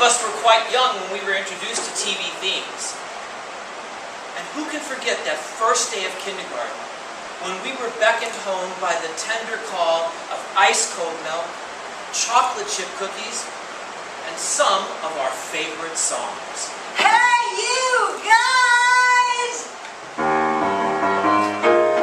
us were quite young when we were introduced to TV themes. And who can forget that first day of kindergarten, when we were beckoned home by the tender call of ice-cold milk, chocolate chip cookies, and some of our favorite songs. Hey, you guys!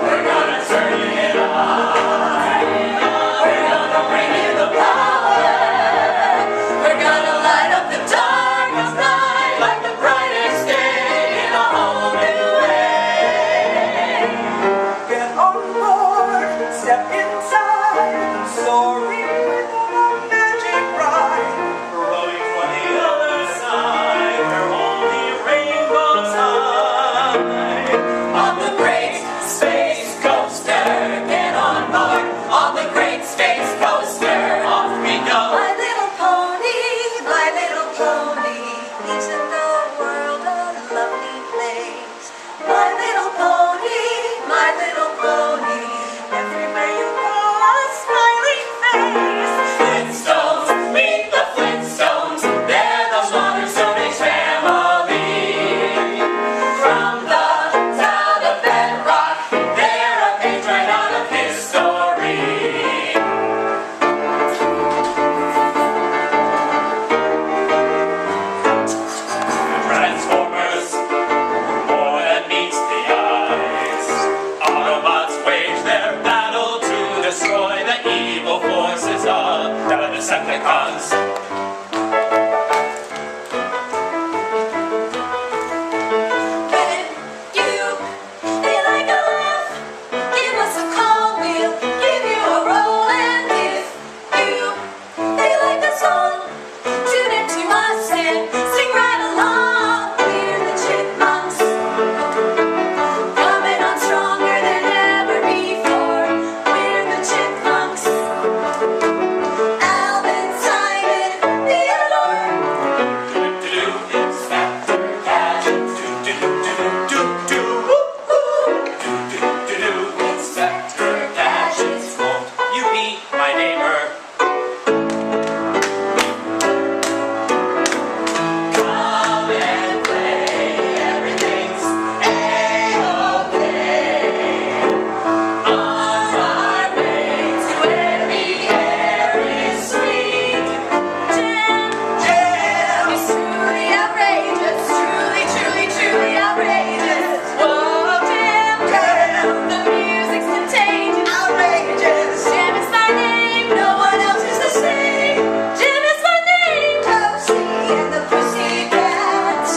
We're gonna turn it on. We're gonna bring you the power. We're gonna light up the darkest night like the brightest day in a whole new way. Get on board, step inside, soaring with a magic ride. Rowing for the other side, where only rainbows hide. On the great space coaster, get on board. On the great space coaster, off we go. My little pony, isn't the world a lovely place? My little pony, everywhere you go, a smiling face. Flintstones, meet the Flintstones. They're the Waterstones family. From the town of Bedrock, they're a page right out of history. Transformers, more than meets the eyes. Autobots wage their battle to destroy the evil forces of the Decepticons. When you feel like a laugh, give us a call, we'll give you a roll. And if you feel like a song, tune into us and sing right along. We're the Chipmunks, coming on stronger than ever before. We're the Chipmunks, Alvin, Simon, Theodore. Do-do-do, Inspector Gadget. Do-do-do-do-do-do. Do-do-do-do, Inspector Gadget. Won't you be my neighbor? Come and play, everything's A-okay. On our way to where the air is sweet. Jam is truly outrageous, truly outrageous. Whoa, jam, the music's contagious, outrageous. Jam is my name, no one else is the same. Jam is my name, Josie and the Pussycats.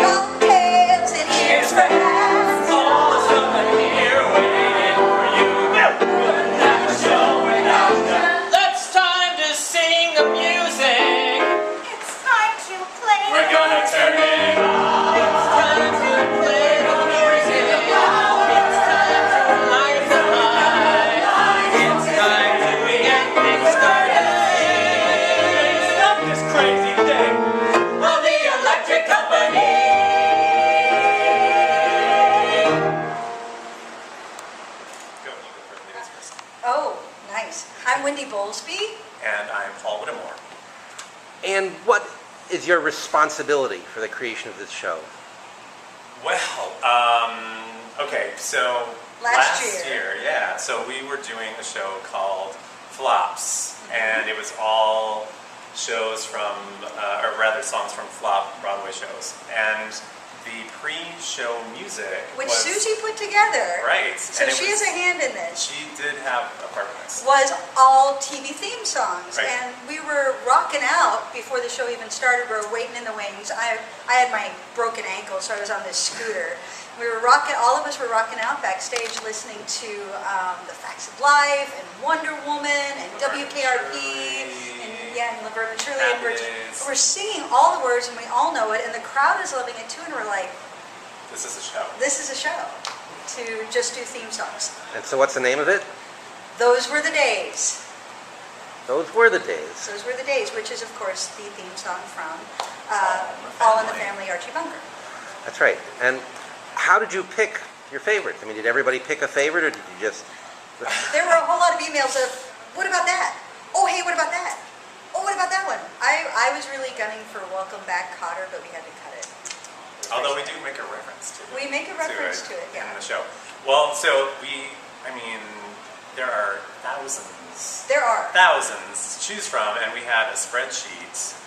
Long tails and ears for hats. All the stuff here waiting for you. Wouldn't have a show without you. It's time to sing the music. It's time to play. We're gonna turn it on. It's time to play the music. It's time to light the high. It's time to get things started. Stop this crazy thing of the electric company. Oh, nice. I'm Windy Bowlsby. And I'm Paul Whittemore. And what is your responsibility for the creation of this show? Well, okay, so Last year. yeah, so we were doing a show called Flops, and it was all shows from, or rather songs from flop Broadway shows, and the pre-show music Which was, Suzy put together. right, So and it she was, has a hand in this. she did have a part in this. Was all TV theme songs. Right. And we were rocking out before the show even started. We were waiting in the wings. I had my broken ankle, so I was on this scooter. We were rocking, all of us were rocking out backstage listening to The Facts of Life and Wonder Woman and WKRP and Laverne and Shirley. And we're singing all the words and we all know it and the crowd is loving it too and we're like, This is a show. this is a show to just do theme songs. And so what's the name of it? Those Were the Days. Those were the days. Those Were the Days, which is of course the theme song from All in the Family, Archie Bunker. That's right. And how did you pick your favorites? I mean, did everybody pick a favorite, or did you just... There were a whole lot of emails of, what about that? Oh, hey, what about that? Oh, what about that that one? I was really gunning for Welcome Back, Cotter, but we had to cut it. Although we do make a reference to it. We make a reference to it, yeah. In the show. Well, so there are thousands. There are. Thousands to choose from, and we had a spreadsheet.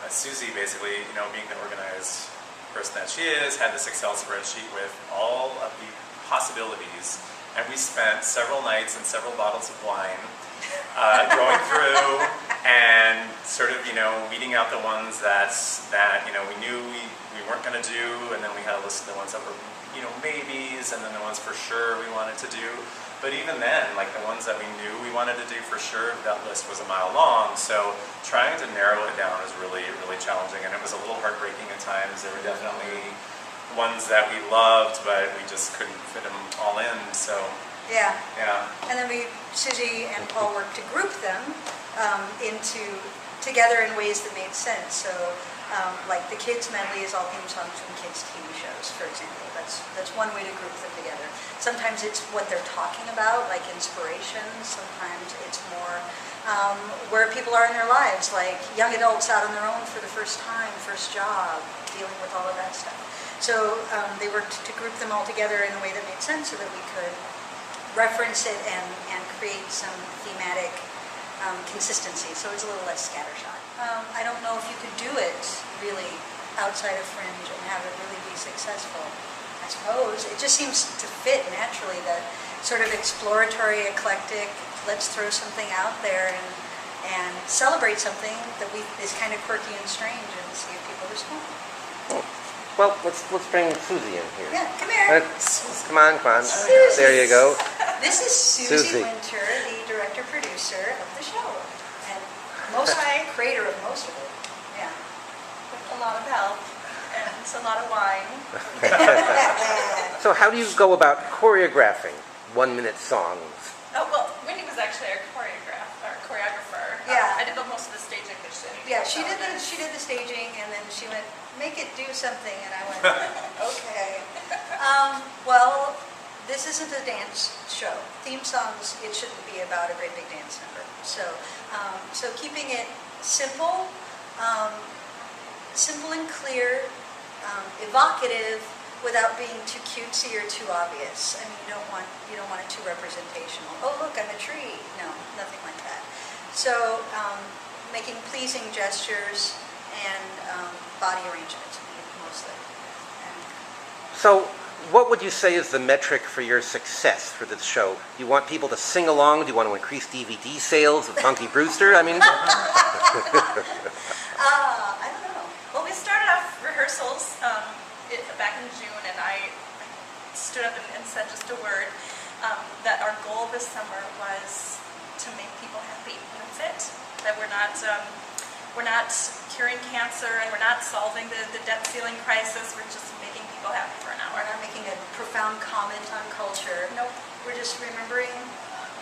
Suzy, basically, being the organized person that she is, had this Excel spreadsheet with all of the possibilities, and we spent several nights and several bottles of wine going through and sort of, weeding out the ones that we knew we weren't going to do, and then we had a list of the ones that were, maybes, and then the ones for sure we wanted to do. But even then, like the ones that we knew we wanted to do for sure, that list was a mile long. So trying to narrow it down was really, really challenging, and it was a little heartbreaking at times. There were definitely ones that we loved, but we just couldn't fit them all in. So Yeah. yeah. And then Suzy and Paul worked to group them together in ways that made sense. So, like the kids medley is all theme songs from kids' TV shows, for example. That's one way to group them together. Sometimes it's what they're talking about, like inspiration. Sometimes it's more where people are in their lives, like young adults out on their own for the first time, first job, dealing with all of that stuff. So they worked to group them all together in a way that made sense so that we could reference it and create some thematic consistency, so it's a little less scattershot. I don't know if you could do it really outside of Fringe and have it really be successful. I suppose it just seems to fit naturally, that sort of exploratory, eclectic, let's throw something out there and celebrate something that is kind of quirky and strange and see if people respond. Well, let's bring Suzy in here. Yeah, come here. Come on. Suzy. There you go. This is Suzy Suzy. Winter, the director-producer of the show, and creator of most of it. Yeah. With a lot of help and a lot of wine. So how do you go about choreographing 1-minute songs? Oh, well, Windy was actually our choreographer. Yeah. I did most of the staging, but she didn't. Yeah, she did the staging, and then she went, make it do something, and I went, okay. Well, this isn't a dance show. Theme songs, it shouldn't be about a great big dance number. So keeping it simple, simple and clear, evocative, without being too cutesy or too obvious. I mean, you don't want it too representational. Oh, look, I'm a tree. No, nothing like that. So making pleasing gestures and body arrangement mostly. So what would you say is the metric for your success for this show? Do you want people to sing along? Do you want to increase DVD sales of Punky Brewster? I mean... I don't know. Well, we started off rehearsals back in June, and I stood up and said just a word, that our goal this summer was to make people happy. That's it. That we're not curing cancer, and we're not solving the debt ceiling crisis. We're just making people happy for an hour. We're not making a profound comment on culture. Nope. We're just remembering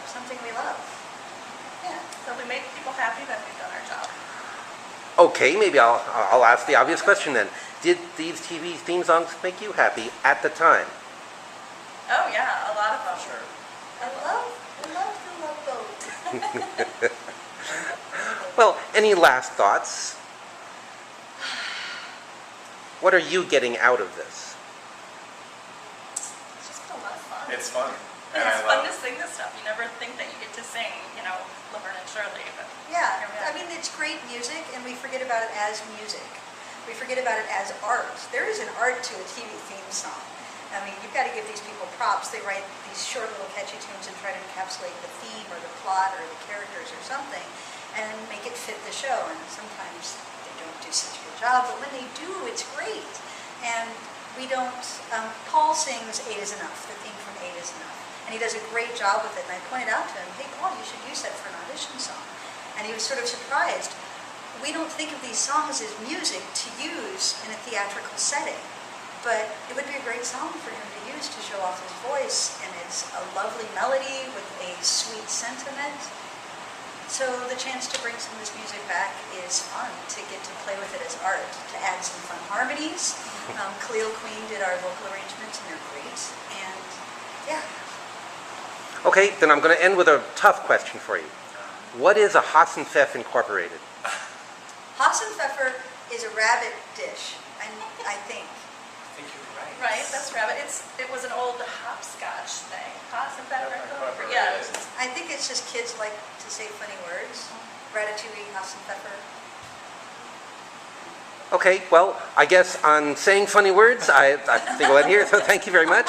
something we love. Yeah. So we make people happy, then we've done our job. Okay, maybe I'll ask the obvious question then. Did these TV theme songs make you happy at the time? Oh yeah, a lot of them. Sure. I love the Love Boat. Well, any last thoughts? What are you getting out of this? It's just been a lot of fun. It's fun. And And it's I fun love to sing this stuff. You never think that you get to sing, Laverne and Shirley, but Yeah, here we are. I mean, it's great music, and we forget about it as music. We forget about it as art. There is an art to a TV theme song. I mean, you've got to give these people props. They write these short little catchy tunes and try to encapsulate the theme or the plot or the characters or something and make it fit the show. And sometimes they don't do such a good job, but when they do, it's great. And we don't, Paul sings 8 is Enough, the theme from 8 is Enough. And he does a great job with it. And I pointed out to him, hey, Paul, you should use that for an audition song. And he was sort of surprised. We don't think of these songs as music to use in a theatrical setting, but it would be a great song for him to use to show off his voice, and it's a lovely melody with a sweet sentiment. So the chance to bring some of this music back is fun, to get to play with it as art, to add some fun harmonies. Khalil Queen did our vocal arrangements, and they're great, and yeah. Okay, then I'm going to end with a tough question for you. What is a Hassenpfeff Incorporated? Hassenpfeffer is a rabbit dish, I think. I think you're right. Right, that's rabbit. It was an old hopscotch thing. Haas and Pfeffer. Pfeffer, Yeah. right. I think it's just kids like to say funny words. Ratatouille, Hassenpfeffer. Okay, well, I guess on saying funny words, I think we'll end here. So thank you very much.